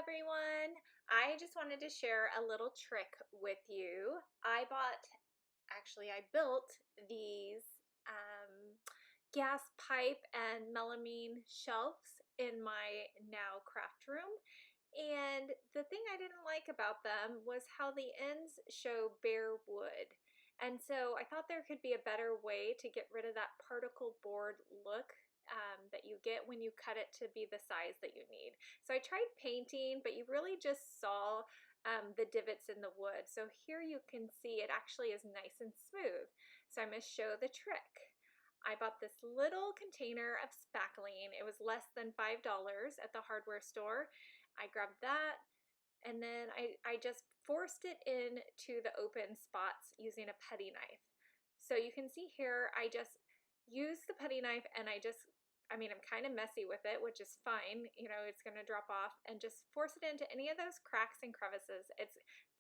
everyone. I just wanted to share a little trick with you. I built these gas pipe and melamine shelves in my now craft room. And the thing I didn't like about them was how the ends show bare wood. And so I thought there could be a better way to get rid of that particle board look that you get when you cut it to be the size that you need. So I tried painting, but you really just saw the divots in the wood. So here you can see it actually is nice and smooth. So I'm going to show the trick. I bought this little container of spackling. It was less than $5 at the hardware store. I grabbed that, and then I just forced it into the open spots using a putty knife. So you can see here, I just used the putty knife and I'm kind of messy with it, which is fine. You know, it's going to drop off, and just force it into any of those cracks and crevices.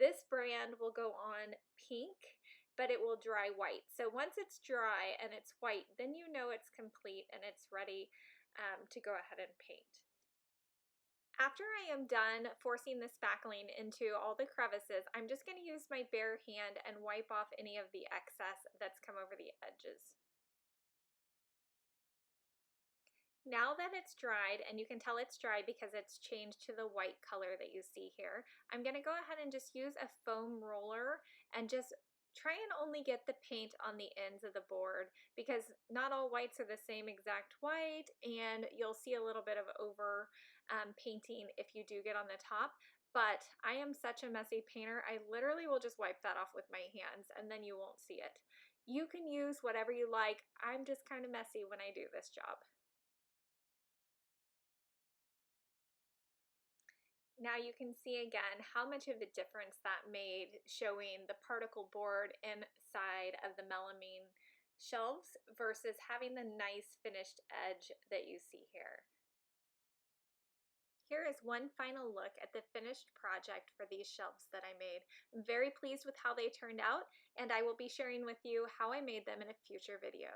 This brand will go on pink, but it will dry white. So once it's dry and it's white, then you know it's complete and it's ready to go ahead and paint. After I am done forcing the spackling into all the crevices, I'm just going to use my bare hand and wipe off any of the excess that's come over the edges. Now that it's dried, and you can tell it's dry because it's changed to the white color that you see here, I'm going to go ahead and just use a foam roller and just try and only get the paint on the ends of the board, because not all whites are the same exact white, and you'll see a little bit of over painting if you do get on the top. But I am such a messy painter, I literally will just wipe that off with my hands and then you won't see it. You can use whatever you like. I'm just kind of messy when I do this job. Now you can see again how much of a difference that made, showing the particle board inside of the melamine shelves versus having the nice finished edge that you see here. Here is one final look at the finished project for these shelves that I made. I'm very pleased with how they turned out, and I will be sharing with you how I made them in a future video.